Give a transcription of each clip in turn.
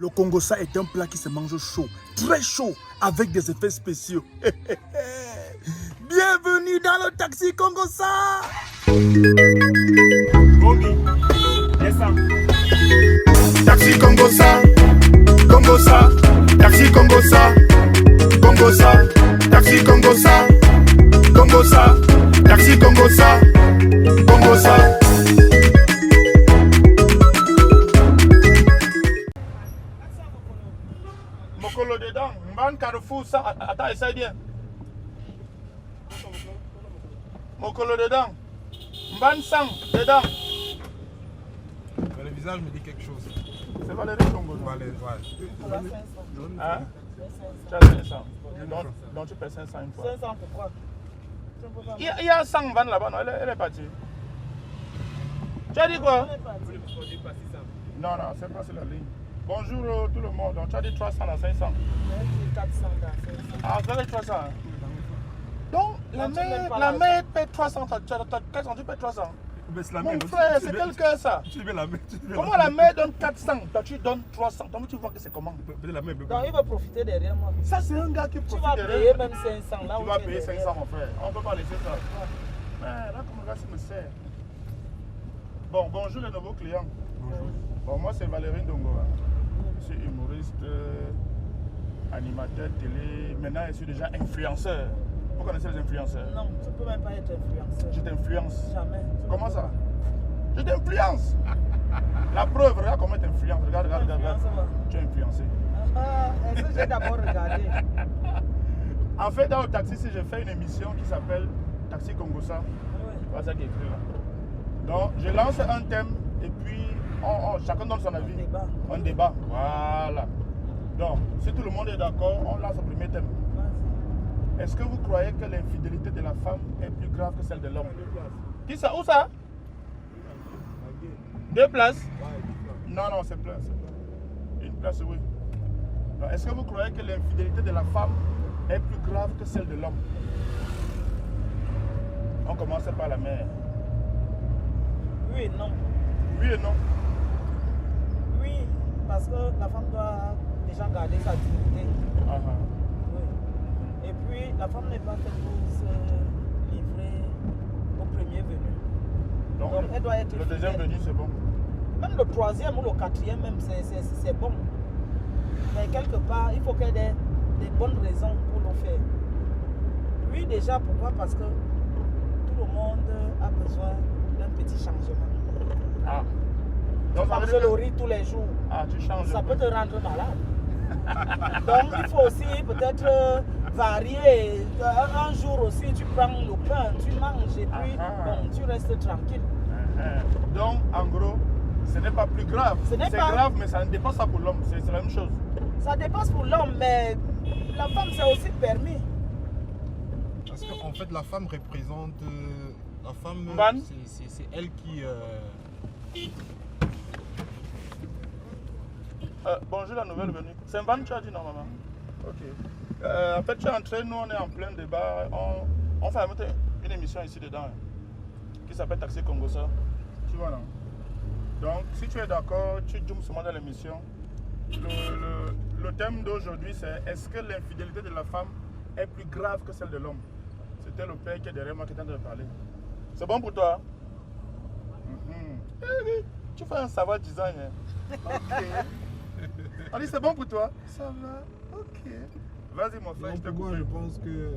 Le Congosa est un plat qui se mange chaud, très chaud, avec des effets spéciaux. Bienvenue dans le taxi Congosa. Bomi, descends. Taxi Congosa, Congosa, taxi Congosa, Congosa, taxi Congosa, Congosa, taxi Congosa, Congosa. Mokolo dedans, Mban Carrefour, ça, attends, essaye bien. Mokolo dedans, Mban Sang, dedans. Le visage me dit quelque chose. C'est Valérie Congo. Valérie, ouais. Hein? Tu as 500. Donc tu paies 500 une fois. 500 pourquoi? Il y a 100 vannes là-bas, non? Elle est partie. Tu as dit quoi? Non, c'est pas sur la ligne. Bonjour tout le monde. Donc tu as dit 300 à 500. 400 Ah, vous avez 300. Hein? Donc la mère paie 300. Tu as 400, tu paies 300. Mon frère, c'est quel cœur ça? Comment la mère donne 400, toi tu donnes 300? Donc tu vois que c'est comment? Donc il va profiter derrière moi. Ça c'est un gars qui Tu profite vas derrière. payer même 500 là. Tu vas payer 500 mon frère. On ne peut pas laisser ça. Mais là comme le gars me sert. Bon, bonjour les nouveaux clients. Bonjour. Bon, moi c'est Valérie Ndongora. Je suis humoriste, animateur télé. Maintenant je suis déjà influenceur. Vous connaissez les influenceurs? Non, tu ne peux même pas être influenceur. Je t'influence. Jamais. Comment ça? Je t'influence. La preuve, regarde comment tu influences. Regarde. Tu es influencé. Est-ce que j'ai d'abord regardé? En fait, dans le taxi, si je fais une émission qui s'appelle Taxi Congosa, Oui. c'est ça qui est écrit là. Donc, je lance un thème et puis chacun donne son avis. Un débat. Un débat. Voilà. Donc, si tout le monde est d'accord, on lance le premier thème. Est-ce que vous croyez que l'infidélité de la femme est plus grave que celle de l'homme? Qui ça? Où ça? 2 places? Non, c'est plein. Une place, oui. Est-ce que vous croyez que l'infidélité de la femme est plus grave que celle de l'homme? On commence par la mère. Oui et non. Oui et non. Oui, parce que la femme doit déjà garder sa dignité. Oui. Et puis, la femme n'est pas faite pour se livrer au premier venu. Donc elle doit être le deuxième fidèle. venu, c'est bon. Même le troisième ou le quatrième, même, c'est bon. Mais quelque part, il faut qu'il y ait des bonnes raisons pour le faire. Oui, déjà, pourquoi? Parce que tout le monde a besoin d'un petit changement. Ah. Tu manges le riz tous les jours. Ah, tu changes. Ça peut te rendre malade. Donc, il faut aussi peut-être varier. Un jour aussi, tu prends le pain, tu manges et puis bon, tu restes tranquille. Donc, en gros, ce n'est pas plus grave. C'est grave, mais ça ne dépasse pas pour l'homme. C'est la même chose. Ça dépasse pour l'homme, mais la femme, c'est aussi permis. Parce qu'en fait, la femme représente. La femme, c'est elle qui. Bonjour la nouvelle venue. C'est un van, tu as dit non, maman? Ok. En fait, tu es entré, nous on est en plein débat. On fait une émission ici dedans qui s'appelle Taxi Congosa. Tu vois là. Donc, si tu es d'accord, tu zoomes seulement dans l'émission. Le thème d'aujourd'hui, c'est est-ce que l'infidélité de la femme est plus grave que celle de l'homme? C'était le père qui est derrière moi qui est en train de parler. C'est bon pour toi? Oui. Tu fais un savoir design. Ok. On dit c'est bon pour toi? Ça va. Ok. Vas-y mon frère, je te coupe. Moi, je pense que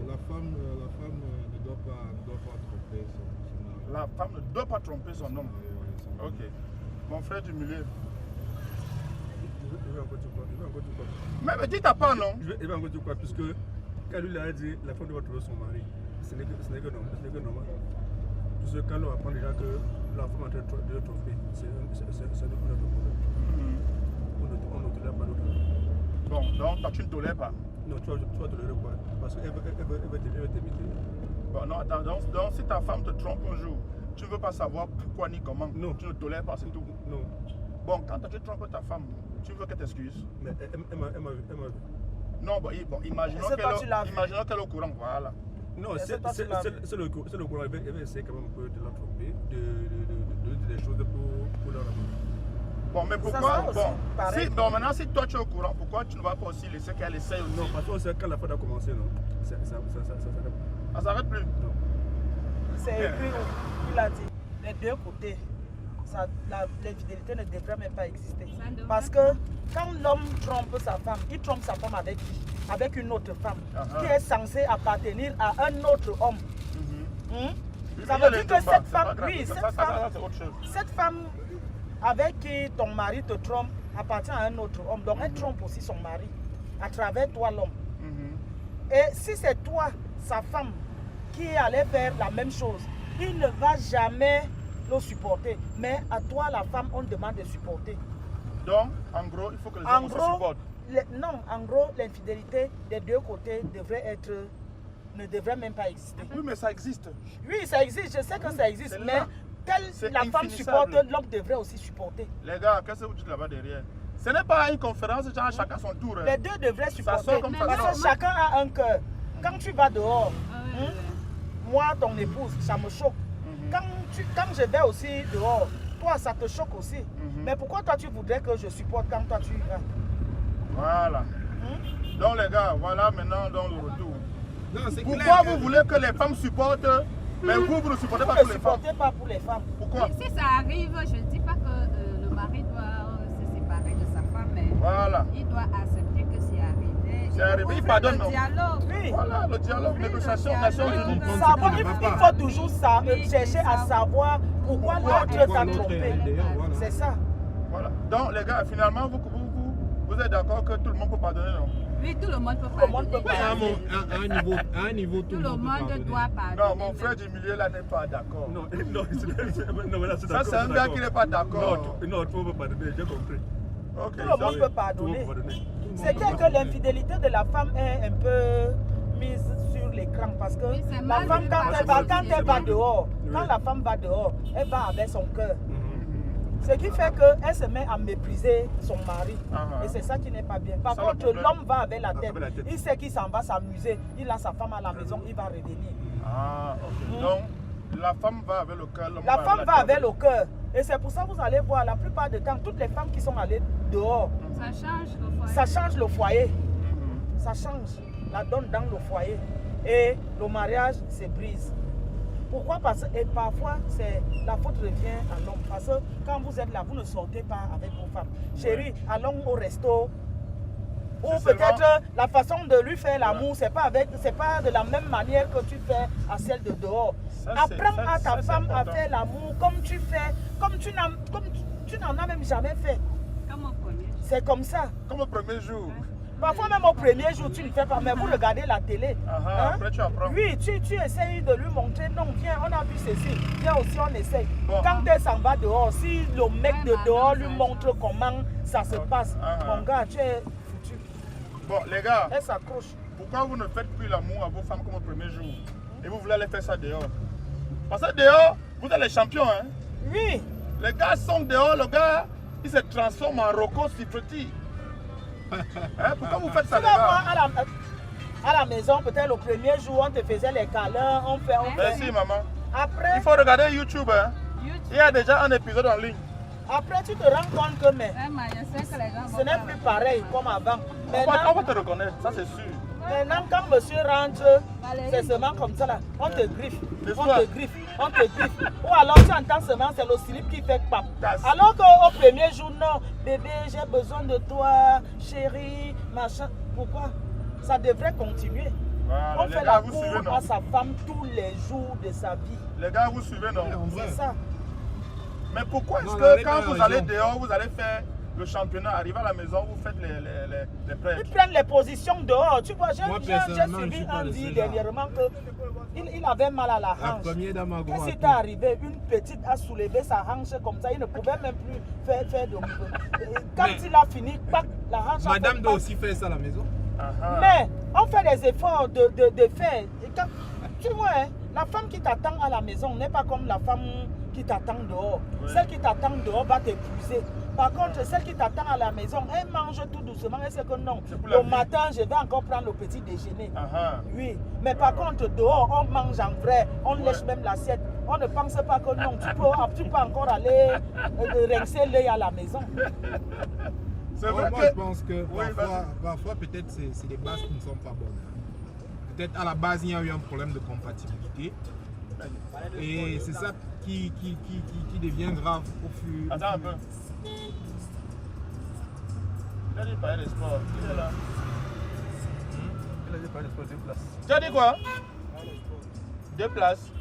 la femme ne doit pas tromper son La femme ne doit pas tromper son homme. Ok. Mon frère du milieu. Il veut encore dire quoi? Mais dis ta part, non? Il veut encore dire quoi? Puisque quand lui a dit la femme doit trouver son mari, ce n'est que normal. Puisque quand on apprend déjà que la femme est en train de le tromper, c'est notre problème. On ne tolère pas d'autre. Bon, donc toi tu ne tolères pas. Non, tu vas tolérer quoi? Parce qu'elle va t'imiter. Bon, non, attends, donc si ta femme te trompe un jour, tu ne veux pas savoir pourquoi ni comment. Non. Tu ne tolères pas, c'est tout. Non. Bon, quand tu trompes ta femme, tu veux qu'elle t'excuse? Mais elle m'a vu. Non, imaginons qu'elle est au courant, voilà. Non, c'est le courant. Elle va essayer quand même un peu de la tromper, de des choses pour la ramasser. Bon, mais pourquoi maintenant, si toi tu es au courant, pourquoi tu ne vas pas aussi laisser qu'elle essaye aussi? Non, parce que quand la fête a commencé, non, ça s'arrête plus. Non. C'est écrit où il a dit, les deux côtés, l'infidélité ne devrait même pas exister. Parce que quand l'homme trompe sa femme, il trompe sa femme avec qui? Avec une autre femme qui est censée appartenir à un autre homme. Ça veut dire que cette femme, cette femme avec qui ton mari te trompe appartient à un autre homme. Donc elle trompe aussi son mari à travers toi l'homme. Et si c'est toi, sa femme, qui allait faire la même chose, il ne va jamais le supporter. Mais à toi, la femme, on demande de supporter. Donc, en gros, il faut que les hommes se supportent. Non, en gros, l'infidélité des deux côtés ne devrait même pas exister. Oui, mais ça existe. Oui, ça existe, je sais que ça existe, mais la femme supporte, l'homme devrait aussi supporter. Les gars, qu'est-ce que vous dites là-bas derrière? Ce n'est pas une conférence, genre chacun son tour. Les deux devraient supporter, ça comme parce que chacun a un cœur. Quand tu vas dehors, moi, ton épouse, ça me choque. Quand je vais aussi dehors, toi, ça te choque aussi. Mais pourquoi toi, tu voudrais que je supporte quand toi, tu iras? Voilà. Donc, les gars, voilà maintenant dans le retour. Non, pourquoi vous voulez que les femmes supportent, mais vous ne supportez pas pour les femmes? Vous ne supportez pas pour les femmes. Pourquoi? Si ça arrive, je ne dis pas que le mari doit se séparer de sa femme, mais il doit accepter que c'est arrivé. C'est arrivé, il pardonne. Le dialogue. Oui. Voilà, le dialogue, négociation, Nations Unies. Il faut toujours chercher à savoir pourquoi l'autre t'a trompé. C'est ça. Voilà. Donc, les gars, finalement, vous êtes d'accord que tout le monde peut pardonner, non? Oui, tout le monde peut pardonner. À un niveau, tout le monde doit pardonner. Non, mon frère du milieu là n'est pas d'accord. Non, ça, c'est un gars qui n'est pas d'accord. Non, tout le monde peut pardonner, j'ai compris. Okay, tout le monde peut pardonner. C'est que l'infidélité de la femme est un peu mise sur l'écran parce que la femme, quand elle va dehors, quand la femme va dehors, elle va avec son cœur. Ce qui fait qu'elle se met à mépriser son mari. Et c'est ça qui n'est pas bien. Par contre, l'homme va avec la tête. Il sait qu'il s'en va s'amuser. Il a sa femme à la maison, il va revenir. Ah, ok. Donc, la femme va avec le cœur. La femme va avec le cœur. Et c'est pour ça que vous allez voir, la plupart du temps, toutes les femmes qui sont allées dehors, ça change le foyer. Ça change le foyer. Ça change la donne dans le foyer. Et le mariage se brise. Pourquoi? Parce que parfois, la faute revient à l'homme. Parce que quand vous êtes là, vous ne sortez pas avec vos femmes. Chérie, allons au resto. Ou peut-être la façon de lui faire l'amour, c'est pas de la même manière que tu fais à celle de dehors. Apprends à ta femme à faire l'amour comme tu fais, comme tu n'en as même jamais fait. Comme au premier jour. C'est comme ça. Comme au premier jour. Parfois même au premier jour, tu ne fais pas, mais vous regardez la télé. Après tu apprends. Oui, tu essayes de lui montrer, non, viens, on a vu ceci, viens aussi, on essaye. Quand elle s'en va dehors, si le mec de dehors lui montre comment ça se passe, mon gars, tu es foutu. Bon, les gars, elle s'accroche. Pourquoi vous ne faites plus l'amour à vos femmes comme au premier jour? Et vous voulez aller faire ça dehors? Parce que dehors, vous êtes les champions, hein? Oui. Les gars sont dehors, le gars, il se transforme en Rocco Siffredi. Pourquoi vous faites ça, les gars? À la maison, peut-être le premier jour, on te faisait les câlins, on fait. Merci, maman. Après, il faut regarder YouTube, hein? Il y a déjà un épisode en ligne. Après, tu te rends compte que ce n'est plus pareil comme avant. On va te reconnaître, ça c'est sûr. Maintenant, quand monsieur rentre, c'est seulement comme ça là. On te griffe, on te griffe, on te griffe. Ou alors tu entends seulement, c'est le slip qui fait pap. Alors qu'au premier jour, non, bébé, j'ai besoin de toi, chérie, machin. Pourquoi? Ça devrait continuer. Voilà, on fait la cour à sa femme tous les jours de sa vie. Les gars, vous suivez, non? C'est ça. Mais pourquoi est-ce que quand vous allez dehors, vous allez faire le championnat, arriver à la maison, vous faites les prêts? Ils prennent les positions dehors. Tu vois, j'ai suivi un dit dernièrement qu'il avait mal à la hanche. Qu'est-ce qui t'est arrivé? Une petite a soulevé sa hanche comme ça. Il ne pouvait même plus faire de mouvement. Quand il a fini, la hanche. Madame doit aussi faire ça à la maison. Mais on fait des efforts de faire. Tu vois, hein, la femme qui t'attend à la maison n'est pas comme la femme qui t'attend dehors. Celle qui t'attend dehors va t'épuiser. Par contre, celle qui t'attend à la maison, elle mange tout doucement. Elle sait que non, le matin, je vais encore prendre le petit déjeuner. Oui, mais par contre, dehors, on mange en vrai. On lèche même l'assiette. On ne pense pas que non, tu peux encore aller rincer l'œil à la maison. Moi, je pense que parfois peut-être c'est des bases qui ne sont pas bonnes. Peut-être à la base, il y a eu un problème de compatibilité. Et c'est ça qui devient grave au fur. Attends un peu. Il a dit parler de sport. Il est là. Il a dit parler de sport, 2 places. Tu as dit quoi? 2 places.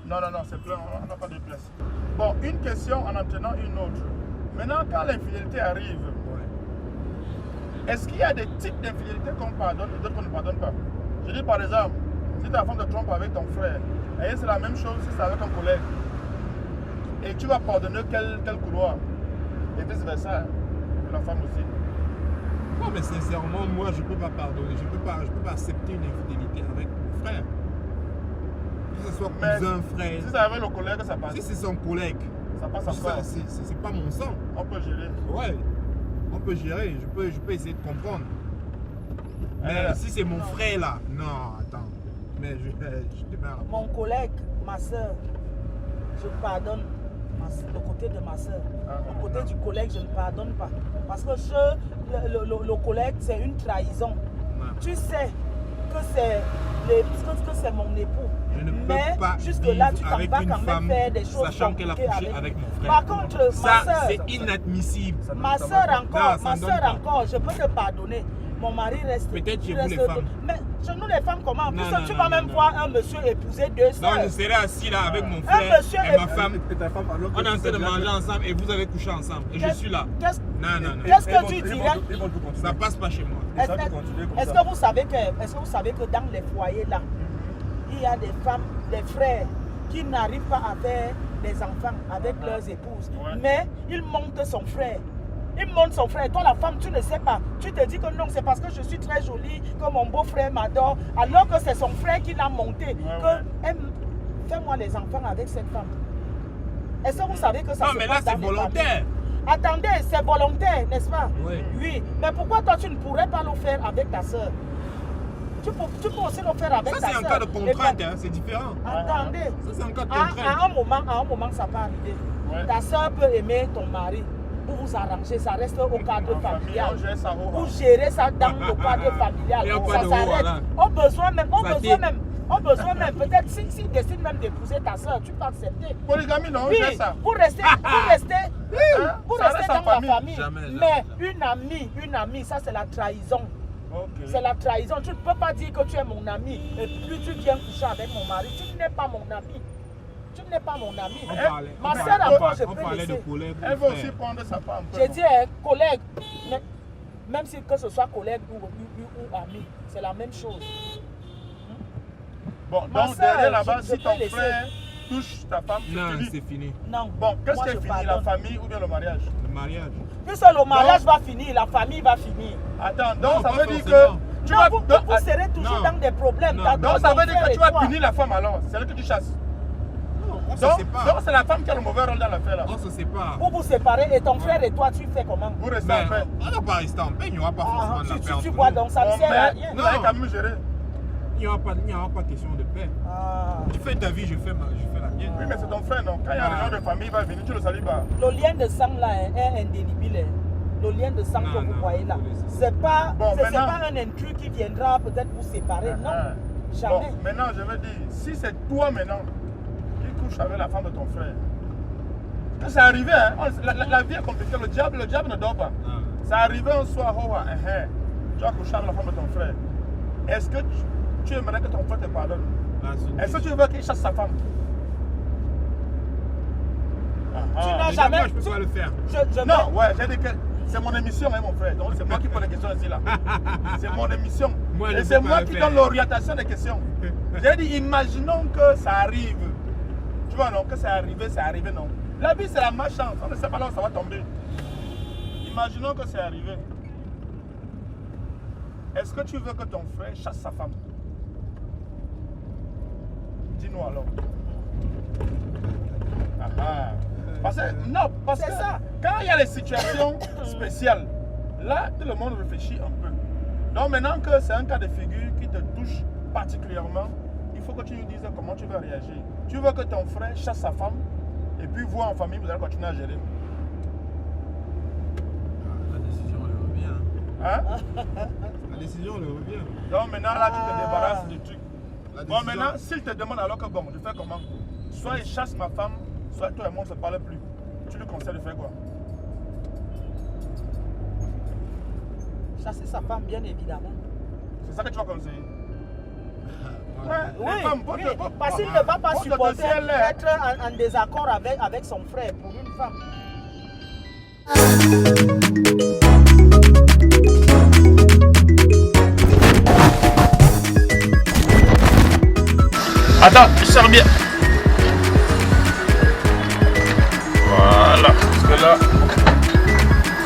Non, c'est plein, on n'a pas de place. Bon, une question en entraînant une autre. Maintenant, quand l'infidélité arrive, est-ce qu'il y a des types d'infidélité qu'on pardonne et d'autres qu'on ne pardonne pas? Je dis par exemple, si ta femme te trompe avec ton frère, et c'est la même chose si c'est avec un collègue, et tu vas pardonner quel couloir, et vice versa, et la femme aussi. Non, mais sincèrement, moi, je ne peux pas pardonner, je ne peux pas accepter une infidélité avec mon frère. Que ce soit cousin, frère. Si c'est avec le collègue, ça passe. Si c'est son collègue, ça passe encore. C'est pas mon sang. On peut gérer. Ouais, on peut gérer, je peux essayer de comprendre. Mais si c'est mon frère là, non, attends. Mais je démarre. Mon collègue, ma soeur, je pardonne le côté de ma soeur. Le côté du collègue, je ne pardonne pas. Parce que le collègue, c'est une trahison. Ouais. Tu sais que c'est mon époux. Je ne peux pas jusque-là, tu t'en vas quand même faire des choses sachant qu'elle a couché avec mon frère. Par contre, ma soeur, c'est inadmissible. Ma soeur encore, je peux te pardonner. Mon mari reste. Peut-être chez vous les femmes. Mais chez nous les femmes, comment? En plus, tu vas même voir un monsieur épouser 2 soeurs. Non, je serai assis là avec mon frère et ma femme. On est en train de manger ensemble et vous avez couché ensemble. Et je suis là. Non. Qu'est-ce que tu dirais? Ça passe pas chez moi. Est-ce que vous savez que dans les foyers là, il y a des femmes, des frères qui n'arrivent pas à faire des enfants avec leurs épouses, mais ils montent son frère. Il monte son frère. Toi, la femme, tu ne sais pas. Tu te dis que non, c'est parce que je suis très jolie, que mon beau-frère m'adore, alors que c'est son frère qui l'a monté. Fais-moi les enfants avec cette femme. Est-ce que vous savez que ça se passe? Non, mais là, c'est volontaire. Attendez, c'est volontaire, n'est-ce pas? Oui. Mais pourquoi toi, tu ne pourrais pas le faire avec ta soeur? Tu peux aussi le faire avec ta soeur. Ça, c'est un cas de contrainte, c'est différent. Attendez. Ça, c'est un cas de contrainte. À un moment, ça peut arriver. Ta soeur peut aimer ton mari. Vous vous arrangez, ça reste au cadre familial. Vous gérez ça dans le cadre familial. Ça s'arrête. Au besoin même, peut-être si décide même d'épouser ta soeur, tu peux accepter. Polygamie, non, oui, ça. Vous restez dans la famille. Jamais. Mais une amie, ça c'est la trahison. C'est la trahison. Tu ne peux pas dire que tu es mon ami et plus tu viens coucher avec mon mari. Tu n'es pas mon ami. Tu n'es pas mon ami. Ma soeur encore, je peux laisser. Elle veut aussi prendre sa femme. J'ai dit collègue, même si que ce soit collègue ou ami, c'est la même chose. Bon, donc derrière là-bas, si ton frère touche ta femme, c'est fini. Non. Bon, qu'est-ce qui est fini, la famille ou bien le mariage? Le mariage. Puisque le mariage va finir, la famille va finir. Attends, donc ça veut dire que vous serez toujours dans des problèmes. Donc ça veut dire que tu vas punir la femme alors, c'est là que tu chasses. Donc c'est la femme qui a le mauvais rôle dans l'affaire là. On se sépare. Vous vous séparez et ton frère et toi tu fais comment? Vous restez en paix. On ne va pas rester en paix, il n'y aura pas forcément de la paix. Tu vois donc ça ne sert à rien. Vous allez quand même gérer. Il n'y aura pas question de paix. Tu fais ta vie, je fais la mienne. Oui, mais c'est ton frère, non? Quand il y a un réunion de famille, il va venir, tu le salues pas. Le lien de sang là est indélébile. Le lien de sang que vous voyez là. C'est pas un intrus qui viendra peut-être vous séparer. Non, jamais. Bon, maintenant, je veux dire, si c'est toi maintenant qui couches avec la femme de ton frère, que c'est arrivé, hein? La vie est compliquée, le diable ne dort pas. C'est arrivé un soir, tu as couché avec la femme de ton frère. Est-ce que tu aimerais que ton frère te pardonne? Est-ce que tu veux qu'il chasse sa femme? Tu n'as jamais. Moi, je peux pas le faire. Non, j'ai dit que c'est mon émission, hein, mon frère. Donc c'est moi qui pose les questions ici là. C'est mon émission. Et c'est moi qui donne l'orientation des questions. J'ai dit, imaginons que ça arrive. Tu vois, non, que c'est arrivé, non. La vie, c'est la malchance. On ne sait pas là où ça va tomber. Imaginons que c'est arrivé. Est-ce que tu veux que ton frère chasse sa femme? Dis-nous alors. Parce que ça. Quand il y a des situations spéciales, là, tout le monde réfléchit un peu. Donc maintenant que c'est un cas de figure qui te touche particulièrement, il faut que tu nous dises comment tu vas réagir. Tu veux que ton frère chasse sa femme et puis vous en famille, vous allez continuer à gérer. La décision elle revient. Hein? La décision elle revient. Donc maintenant là tu te débarrasses du truc. Décision... Bon maintenant s'il te demande alors que bon, je fais comment? Soit il chasse ma femme, soit toi et moi on ne se parle plus. Tu lui conseilles de faire quoi? Chasser sa femme, bien évidemment. C'est ça que tu vas conseiller? Oui, parce qu'il ne va pas supporter être en désaccord avec son frère pour une femme. Attends, je sers bien. Voilà. Parce que là,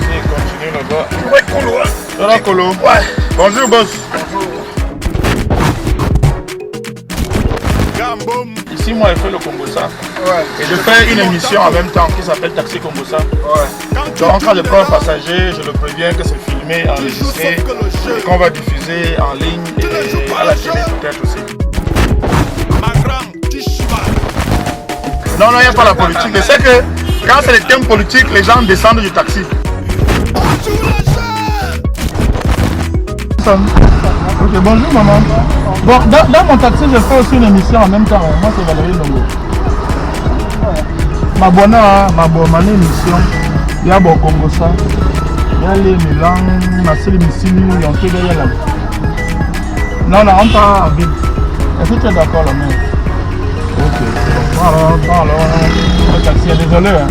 si il continue là-bas. Ouais, Colo. Ça va, Colo? Ouais. Bonjour, boss. Ici, moi, je fais le Congossa. Ouais. Et je fais une émission en même temps qui s'appelle Taxi Congossa. Ouais. Donc, quand je prends un passager, je le préviens que c'est filmé, enregistré, et qu'on va diffuser en ligne et à la télé peut-être aussi. Non, il n'y a pas la politique. Je sais que quand c'est les thèmes politiques, les gens descendent du taxi. Ok, bonjour maman. Bon, dans mon taxi, je fais aussi une émission en même temps. Moi, c'est Valérie Longo. Ma bonne émission. Il y a bon Congossa. Il y a les Milan, Marcel Missini, il y a un peu de là. Non, on part en ville. Est-ce que tu es d'accord là, mec? Ok, bon, alors, le taxi, désolé. Hein.